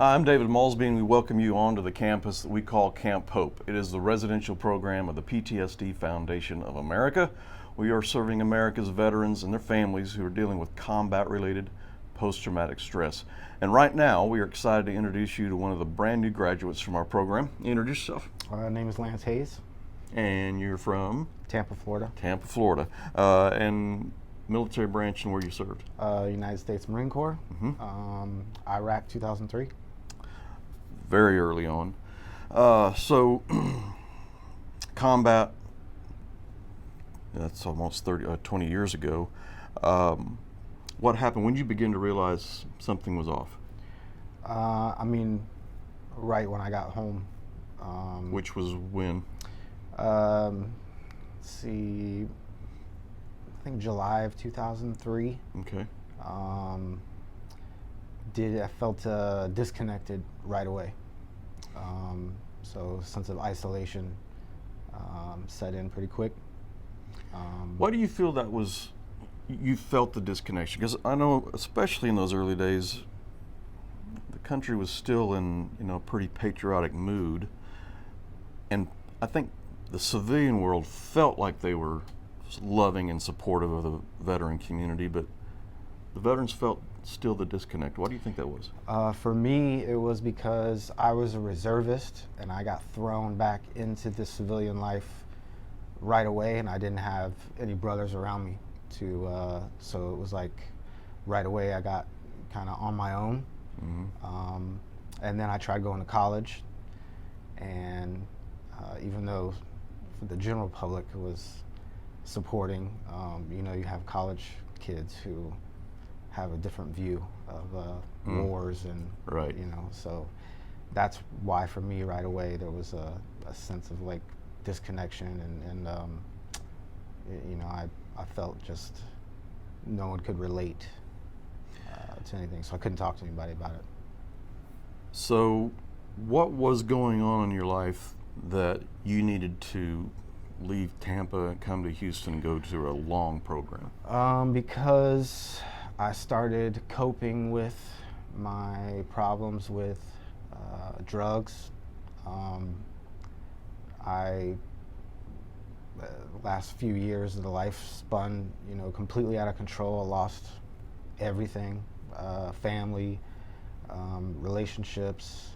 Hi, I'm David Malsby, and we welcome you onto the campus that we call Camp Hope. It is the residential program of the PTSD Foundation of America. We are serving America's veterans and their families who are dealing with combat-related post-traumatic stress. And right now, we are excited to introduce you to one of the brand new graduates from our program. Introduce yourself. My name is Lance Hayes, And you're from? Tampa, Florida. Tampa, Florida. And military branch and where you served? United States Marine Corps, Iraq 2003. Very early on. So combat, that's almost 20 years ago. What happened? When did you begin to realize something was off? Right when I got home. Which was when? Let's see, I think July of 2003. Okay. I felt disconnected right away. So a sense of isolation set in pretty quick. Why do you feel that was, you felt the disconnection? Because I know, especially in those early days, the country was still in, a pretty patriotic mood. And I think the civilian world felt like they were loving and supportive of the veteran community, but the veterans felt still the disconnect. Why do you think that was? For me, it was because I was a reservist and I got thrown back into the civilian life right away, and I didn't have any brothers around me so it was like right away I got kind of on my own. Mm-hmm. And then I tried going to college, and even though the general public was supporting, you have college kids who have a different view of wars and right. So that's why for me right away there was a sense of like disconnection, and I felt just no one could relate to anything, so I couldn't talk to anybody about it. So what was going on in your life that you needed to leave Tampa and come to Houston and go to a long program? Because I started coping with my problems with drugs. Last few years of the life spun, completely out of control. I lost everything, family, relationships,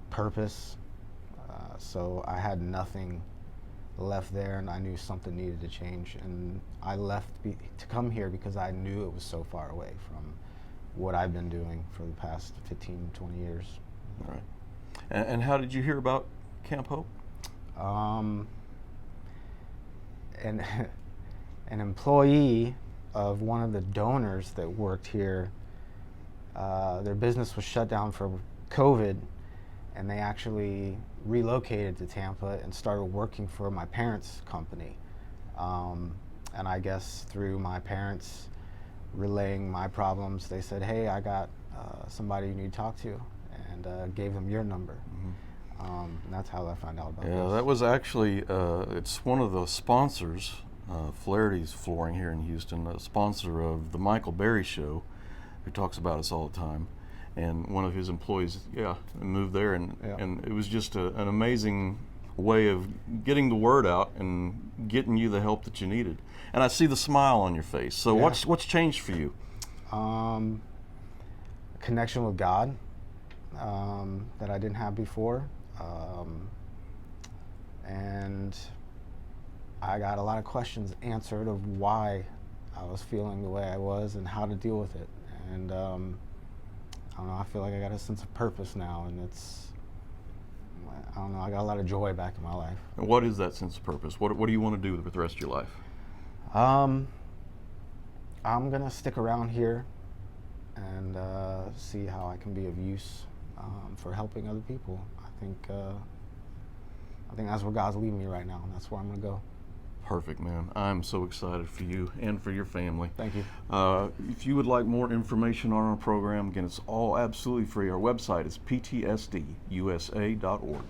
purpose. So I had nothing left there, and I knew something needed to change. And I left to come here because I knew it was so far away from what I've been doing for the past 15, 20 years. All right. And how did you hear about Camp Hope? And an employee of one of the donors that worked here, their business was shut down for COVID, and they actually relocated to Tampa and started working for my parents' company. And I guess through my parents relaying my problems, they said, hey, I got somebody you need to talk to, and gave them your number. Mm-hmm. And that's how I found out about Yeah, this. that was actually, it's one of the sponsors, Flaherty's Flooring here in Houston, a sponsor of the Michael Berry Show, who talks about us all the time. And one of his employees, moved there, and it was just an amazing way of getting the word out and getting you the help that you needed. And I see the smile on your face. So what's changed for you? Connection with God that I didn't have before. And I got a lot of questions answered of why I was feeling the way I was and how to deal with it. And I don't know, I feel like I got a sense of purpose now, and I got a lot of joy back in my life. And what is that sense of purpose? What do you want to do with the rest of your life? I'm gonna stick around here and see how I can be of use for helping other people. I think that's where God's leading me right now, and that's where I'm gonna go. Perfect, man. I'm so excited for you and for your family. Thank you. If you would like more information on our program, again, it's all absolutely free. Our website is ptsdusa.org.